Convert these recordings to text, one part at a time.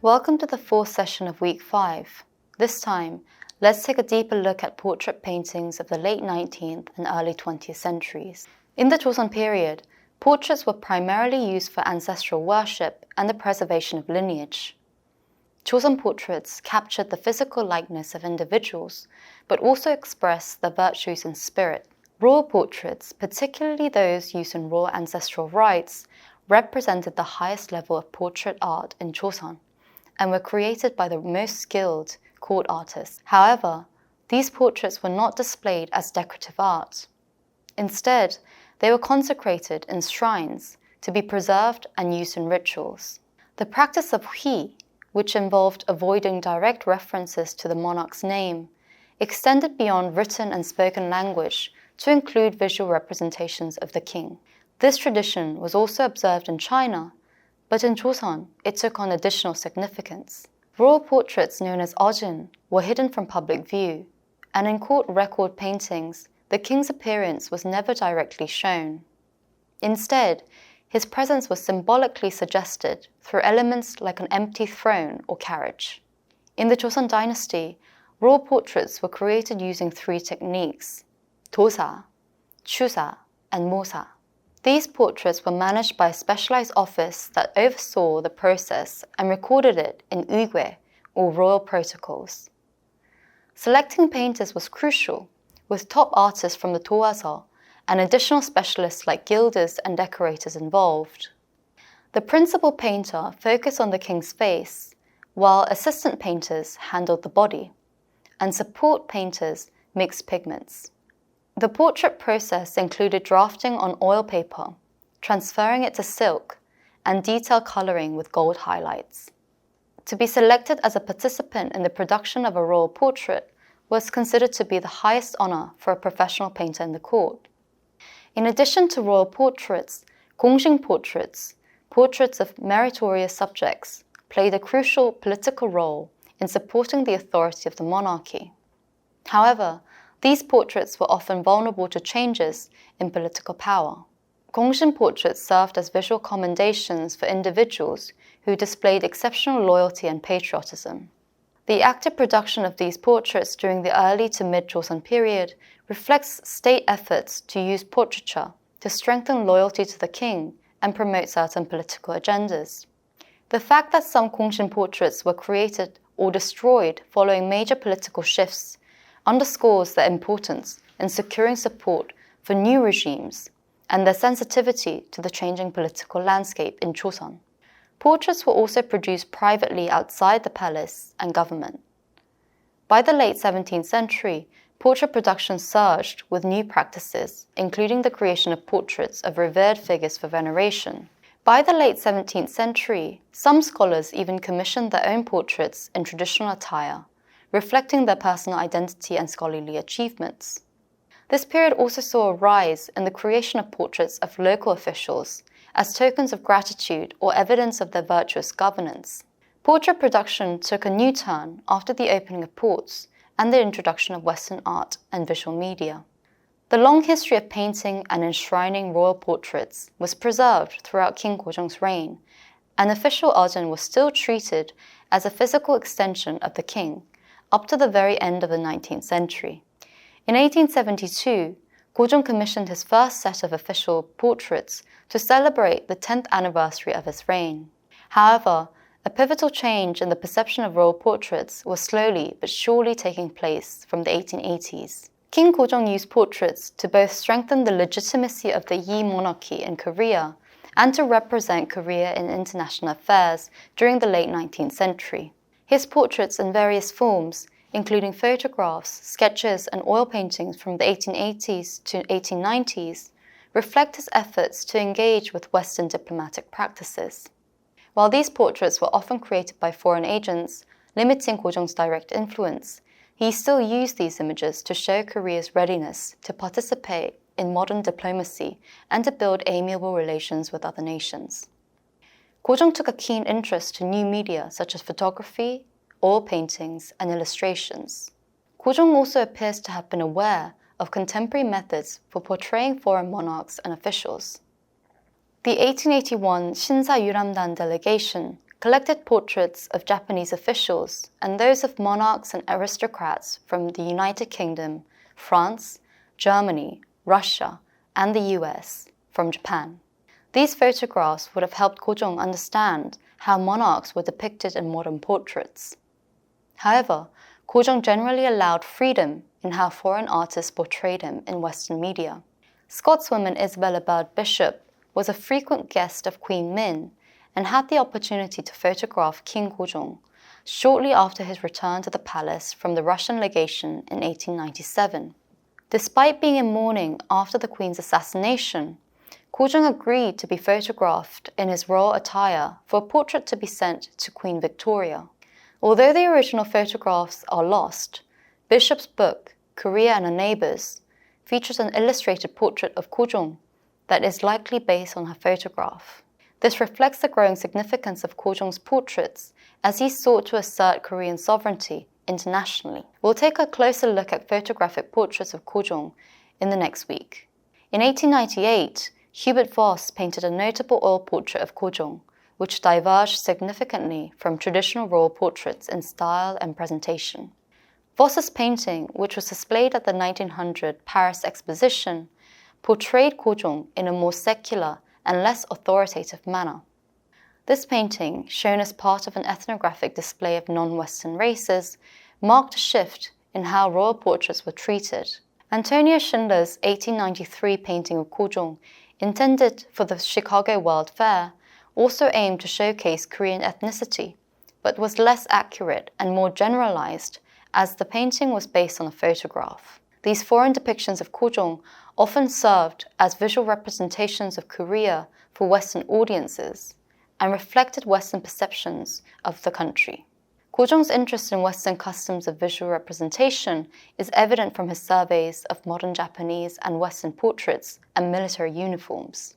Welcome to the fourth session of Week 5. This time, let's take a deeper look at portrait paintings of the late 19th and early 20th centuries. In the Joseon period, portraits were primarily used for ancestral worship and the preservation of lineage. Joseon portraits captured the physical likeness of individuals, but also expressed their virtues and spirit. Royal portraits, particularly those used in royal ancestral rites, represented the highest level of portrait art in Joseon, and were created by the most skilled court artists. However, these portraits were not displayed as decorative art. Instead, they were consecrated in shrines to be preserved and used in rituals. The practice of Hui, which involved avoiding direct references to the monarch's name, extended beyond written and spoken language to include visual representations of the king. This tradition was also observed in China, but in Joseon, it took on additional significance. Royal portraits known as ojin were hidden from public view, and in court record paintings, the king's appearance was never directly shown. Instead, his presence was symbolically suggested through elements like an empty throne or carriage. In the Joseon dynasty, royal portraits were created using three techniques: 도사, 추사, and 모사. These portraits were managed by a specialized office that oversaw the process and recorded it in ugue, or royal protocols. Selecting painters was crucial, with top artists from the 도화서 and additional specialists like gilders and decorators involved. The principal painter focused on the king's face, while assistant painters handled the body, and support painters mixed pigments. The portrait process included drafting on oil paper, transferring it to silk, and detail coloring with gold highlights. To be selected as a participant in the production of a royal portrait was considered to be the highest honor for a professional painter in the court. In addition to royal portraits, 공신 portraits, portraits of meritorious subjects, played a crucial political role in supporting the authority of the monarchy. However, these portraits were often vulnerable to changes in political power. 공신 portraits served as visual commendations for individuals who displayed exceptional loyalty and patriotism. The active production of these portraits during the early to mid-Joseon period reflects state efforts to use portraiture to strengthen loyalty to the king and promote certain political agendas. The fact that some 공신 portraits were created or destroyed following major political shifts underscores their importance in securing support for new regimes and their sensitivity to the changing political landscape in Joseon. Portraits were also produced privately outside the palace and government. By the late 17th century, portrait production surged with new practices, including the creation of portraits of revered figures for veneration. By the late 17th century, some scholars even commissioned their own portraits in traditional attire, reflecting their personal identity and scholarly achievements. This period also saw a rise in the creation of portraits of local officials as tokens of gratitude or evidence of their virtuous governance. Portrait production took a new turn after the opening of ports and the introduction of Western art and visual media. The long history of painting and enshrining royal portraits was preserved throughout King Gojong's reign, and official ojin was still treated as a physical extension of the king, up to the very end of the 19th century. In 1872, Gojong commissioned his first set of official portraits to celebrate the 10th anniversary of his reign. However, a pivotal change in the perception of royal portraits was slowly but surely taking place from the 1880s. King Gojong used portraits to both strengthen the legitimacy of the Yi monarchy in Korea and to represent Korea in international affairs during the late 19th century. His portraits in various forms, including photographs, sketches, and oil paintings from the 1880s to 1890s, reflect his efforts to engage with Western diplomatic practices. While these portraits were often created by foreign agents, limiting Gojong's direct influence, he still used these images to show Korea's readiness to participate in modern diplomacy and to build amiable relations with other nations. Gojong took a keen interest to new media such as photography, oil paintings, and illustrations. Gojong also appears to have been aware of contemporary methods for portraying foreign monarchs and officials. The 1881 Shinsa Yuramdan delegation collected portraits of Japanese officials and those of monarchs and aristocrats from the United Kingdom, France, Germany, Russia, and the US from Japan. These photographs would have helped Kojong understand how monarchs were depicted in modern portraits. However, Kojong generally allowed freedom in how foreign artists portrayed him in Western media. Scotswoman Isabella Bird Bishop was a frequent guest of Queen Min and had the opportunity to photograph King Kojong shortly after his return to the palace from the Russian legation in 1897. Despite being in mourning after the Queen's assassination, Kojong agreed to be photographed in his royal attire for a portrait to be sent to Queen Victoria. Although the original photographs are lost, Bishop's book, Korea and Her Neighbours, features an illustrated portrait of Kojong that is likely based on her photograph. This reflects the growing significance of Kojong's portraits as he sought to assert Korean sovereignty internationally. We'll take a closer look at photographic portraits of Kojong in the next week. In 1898, Hubert Voss painted a notable oil portrait of Kojong, which diverged significantly from traditional royal portraits in style and presentation. Voss's painting, which was displayed at the 1900 Paris Exposition, portrayed Kojong in a more secular and less authoritative manner. This painting, shown as part of an ethnographic display of non-Western races, marked a shift in how royal portraits were treated. Antonia Schindler's 1893 painting of Kojong, intended for the Chicago World Fair, also aimed to showcase Korean ethnicity, but was less accurate and more generalized as the painting was based on a photograph. These foreign depictions of Kojong often served as visual representations of Korea for Western audiences and reflected Western perceptions of the country. Kojong's interest in Western customs of visual representation is evident from his surveys of modern Japanese and Western portraits and military uniforms.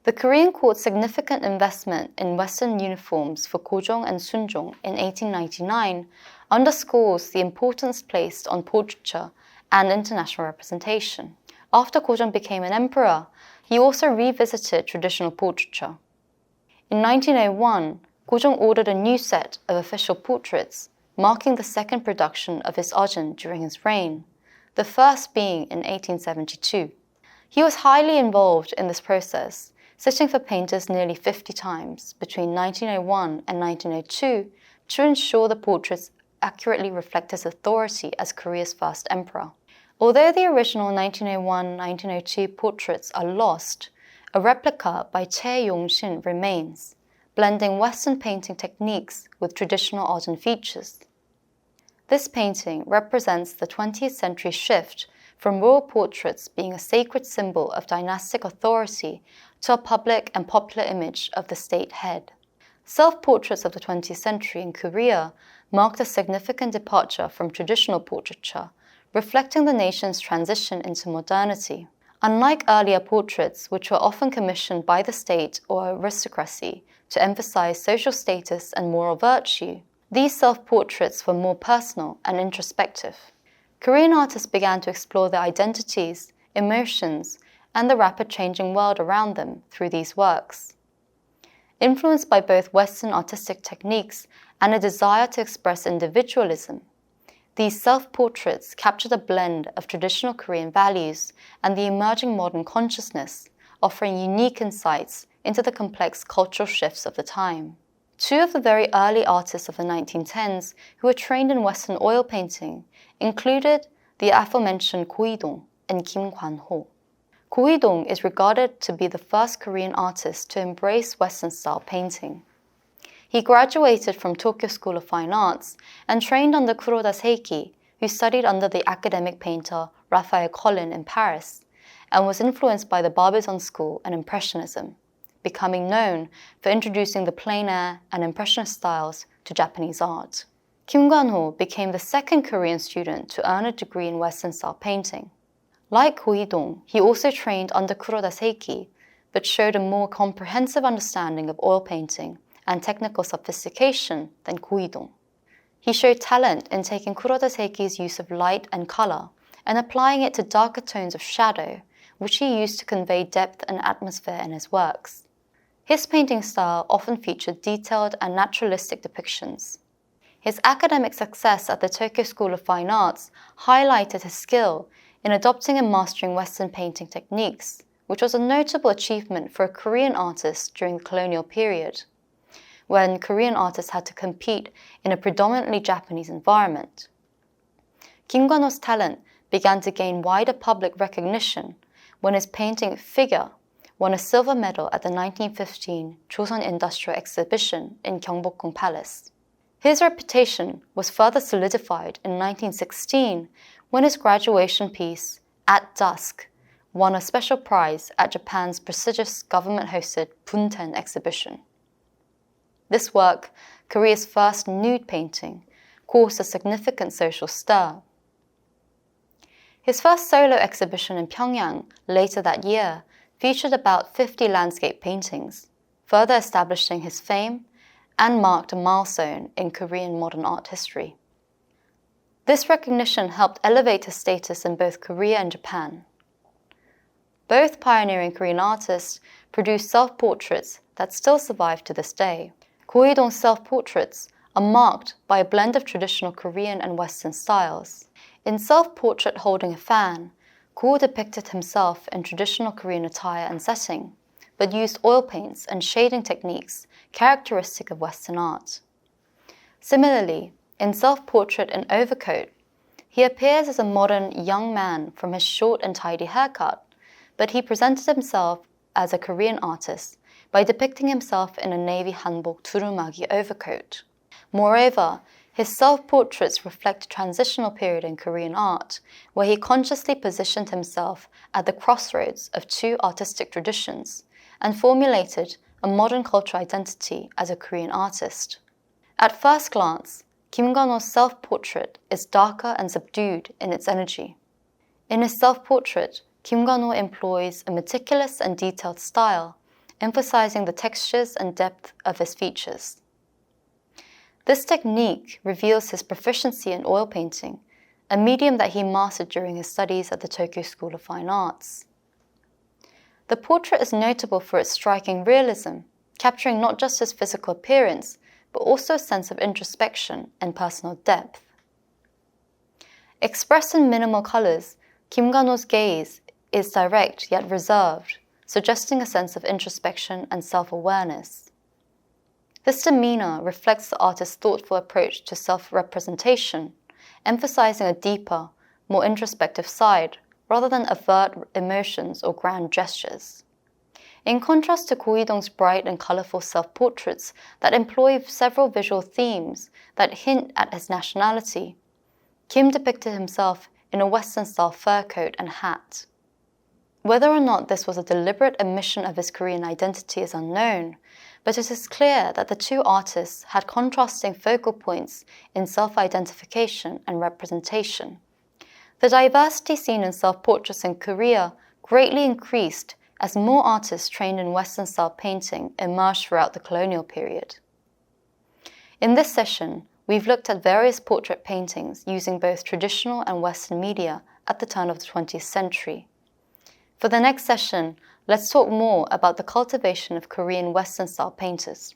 The Korean court's significant investment in Western uniforms for Kojong and Sunjong in 1899 underscores the importance placed on portraiture and international representation. After Kojong became an emperor, he also revisited traditional portraiture. In 1901, Kojong ordered a new set of official portraits, marking the second production of his Ajin during his reign, the first being in 1872. He was highly involved in this process, sitting for painters nearly 50 times between 1901 and 1902 to ensure the portraits accurately reflect his authority as Korea's first emperor. Although the original 1901-1902 portraits are lost, a replica by Chae Yong-shin remains, blending Western painting techniques with traditional Ajin features. This painting represents the 20th century shift from royal portraits being a sacred symbol of dynastic authority to a public and popular image of the state head. Self-portraits of the 20th century in Korea marked a significant departure from traditional portraiture, reflecting the nation's transition into modernity. Unlike earlier portraits, which were often commissioned by the state or aristocracy to emphasize social status and moral virtue, these self-portraits were more personal and introspective. Korean artists began to explore their identities, emotions, and the rapid changing world around them through these works. Influenced by both Western artistic techniques and a desire to express individualism, these self-portraits captured a blend of traditional Korean values and the emerging modern consciousness, offering unique insights into the complex cultural shifts of the time. Two of the very early artists of the 1910s who were trained in Western oil painting included the aforementioned Ko Hee-dong and Kim Kwan-ho. Ko Hee-dong is regarded to be the first Korean artist to embrace Western-style painting. He graduated from Tokyo School of Fine Arts and trained under Kuroda Seiki, who studied under the academic painter Raphael Collin in Paris, and was influenced by the Barbizon School and Impressionism, becoming known for introducing the plein air and Impressionist styles to Japanese art. Kim Kwan-ho became the second Korean student to earn a degree in Western-style painting. Like Ko Hee-dong, he also trained under Kuroda Seiki, but showed a more comprehensive understanding of oil painting and technical sophistication than Ko Hee-dong. He showed talent in taking Kuroda Seiki's use of light and color and applying it to darker tones of shadow, which he used to convey depth and atmosphere in his works. His painting style often featured detailed and naturalistic depictions. His academic success at the Tokyo School of Fine Arts highlighted his skill in adopting and mastering Western painting techniques, which was a notable achievement for a Korean artist during the colonial period, when Korean artists had to compete in a predominantly Japanese environment. Kim Kwon-ho's talent began to gain wider public recognition when his painting Figure won a silver medal at the 1915 Chosun Industrial Exhibition in Gyeongbokgung Palace. His reputation was further solidified in 1916 when his graduation piece, At Dusk, won a special prize at Japan's prestigious government-hosted Bunten exhibition. This work, Korea's first nude painting, caused a significant social stir. His first solo exhibition in Pyongyang later that year featured about 50 landscape paintings, further establishing his fame and marked a milestone in Korean modern art history. This recognition helped elevate his status in both Korea and Japan. Both pioneering Korean artists produced self-portraits that still survive to this day. Ko Hee-dong's self-portraits are marked by a blend of traditional Korean and Western styles. In Self-Portrait Holding a Fan, Ko depicted himself in traditional Korean attire and setting, but used oil paints and shading techniques characteristic of Western art. Similarly, in Self-Portrait in Overcoat, he appears as a modern young man from his short and tidy haircut, but he presented himself as a Korean artist by depicting himself in a navy hanbok turumagi overcoat. Moreover, his self-portraits reflect a transitional period in Korean art, where he consciously positioned himself at the crossroads of two artistic traditions and formulated a modern cultural identity as a Korean artist. At first glance, Kim Kwon-ho's self-portrait is darker and subdued in its energy. In his self-portrait, Kim Kwon-ho employs a meticulous and detailed style, emphasizing the textures and depth of his features. This technique reveals his proficiency in oil painting, a medium that he mastered during his studies at the Tokyo School of Fine Arts. The portrait is notable for its striking realism, capturing not just his physical appearance, but also a sense of introspection and personal depth. Expressed in minimal colors, Kim Kwon-ho's gaze is direct yet reserved, suggesting a sense of introspection and self-awareness. This demeanor reflects the artist's thoughtful approach to self-representation, emphasizing a deeper, more introspective side rather than overt emotions or grand gestures. In contrast to Ko Hee-dong's bright and colorful self-portraits that employ several visual themes that hint at his nationality, Kim depicted himself in a Western-style fur coat and hat. Whether or not this was a deliberate omission of his Korean identity is unknown, but it is clear that the two artists had contrasting focal points in self-identification and representation. The diversity seen in self-portraits in Korea greatly increased as more artists trained in Western-style painting emerged throughout the colonial period. In this session, we've looked at various portrait paintings using both traditional and Western media at the turn of the 20th century. For the next session, let's talk more about the cultivation of Korean Western-style painters.